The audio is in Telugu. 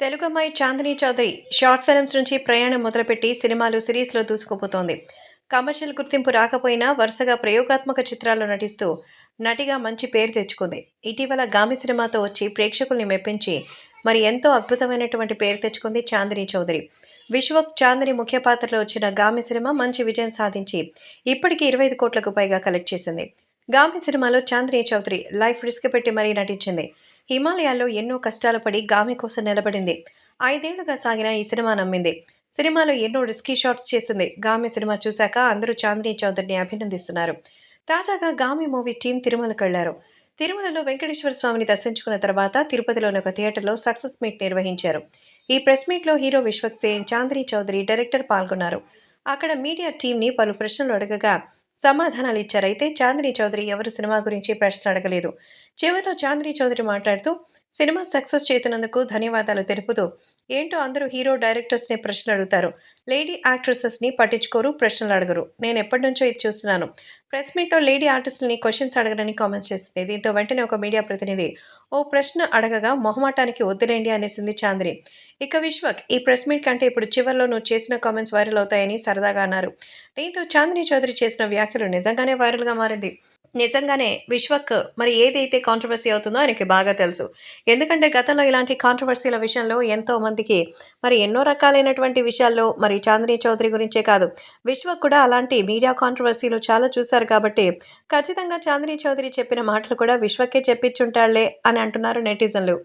తెలుగు అమ్మాయి చాందిని చౌదరి షార్ట్ ఫిల్మ్స్ నుంచి ప్రయాణం మొదలుపెట్టి సినిమాలు, సిరీస్‌లో దూసుకుపోతోంది. కమర్షియల్ గుర్తింపు రాకపోయినా వరుసగా ప్రయోగాత్మక చిత్రాల్లో నటిస్తూ నటిగా మంచి పేరు తెచ్చుకుంది. ఇటీవల 'గామి' సినిమాతో వచ్చి ప్రేక్షకుల్ని మెప్పించి మరి ఎంతో అద్భుతమైనటువంటి పేరు తెచ్చుకుంది చాందిని చౌదరి. విశ్వక్, చాందిని ముఖ్య పాత్రలో వచ్చిన 'గామి' సినిమా మంచి విజయం సాధించి ఇప్పటికి 25 కోట్లకు పైగా కలెక్ట్ చేసింది. 'గామి' సినిమాలో చాందిని చౌదరి లైఫ్ రిస్క్ పెట్టి మరీ నటించింది. హిమాలయాల్లో ఎన్నో కష్టాలు పడి 'గామి' కోసం నిలబడింది. 5 ఏళ్లుగా సాగిన ఈ సినిమా నమ్మింది. సినిమాలో ఎన్నో రిస్కీ షాట్స్ చేసింది. 'గామి' సినిమా చూశాక అందరూ చాందిని చౌదరిని అభినందిస్తున్నారు. తాజాగా 'గామి' మూవీ టీం తిరుమలకెళ్లారు. తిరుమలలో వెంకటేశ్వర స్వామిని దర్శించుకున్న తర్వాత తిరుపతిలోని ఒక థియేటర్లో సక్సెస్ మీట్ నిర్వహించారు. ఈ ప్రెస్ మీట్‌లో హీరో విశ్వక్ సేన్, చాందిని చౌదరి, డైరెక్టర్ పాల్గొన్నారు. అక్కడ మీడియా టీమ్‌ని పలు ప్రశ్నలు అడగగా సమాధానాలిచ్చారు. అయితే చాందిని చౌదరి ఎవరు సినిమా గురించి ప్రశ్నలు అడగలేదు. చివర్లో చాందిని చౌదరి మాట్లాడుతూ సినిమా సక్సెస్ చేసినందుకు ధన్యవాదాలు తెలుపుతూ ఏంటో అందరూ హీరో, డైరెక్టర్స్‌ని ప్రశ్నలు అడుగుతారు. లేడీ యాక్ట్రెసెస్‌ని పట్టించుకోరు, ప్రశ్నలు అడగరు. నేను ఎప్పటినుంచో ఇది చూస్తున్నాను. ప్రెస్ మీట్‌లో లేడీ ఆర్టిస్టులని క్వెషన్స్ అడగరని కామెంట్స్ చేసింది. దీంతో వెంటనే ఒక మీడియా ప్రతినిధి ఓ ప్రశ్న అడగగా మొహమాటానికి వద్దులేండి అనేసింది చాందిని. ఇక విశ్వక్ ఈ ప్రెస్ మీట్ కంటే ఇప్పుడు చివర్లో నువ్వు చేసిన కామెంట్స్ వైరల్ అవుతాయని సరదాగా అన్నారు. దీంతో చాందిని చౌదరి చేసిన వ్యాఖ్యలు నిజంగానే వైరల్‌గా మారింది. నిజంగానే విశ్వక్ మరి ఏదైతే కాంట్రోవర్సీ అవుతుందో ఆయనకి బాగా తెలుసు. ఎందుకంటే గతంలో ఇలాంటి కాంట్రోవర్సీల విషయంలో ఎంతో మందికి మరి ఎన్నో రకాలైనటువంటి విషయాల్లో మరి చాందిని చౌదరి గురించే కాదు, విశ్వక్ కూడా అలాంటి మీడియా కాంట్రోవర్సీలు చాలా చూశారు కాబట్టి ఖచ్చితంగా చాందిని చౌదరి చెప్పిన మాటలు కూడా విశ్వక్కే చెప్పించుంటాడులే అని అంటున్నారు నెటిజన్లు.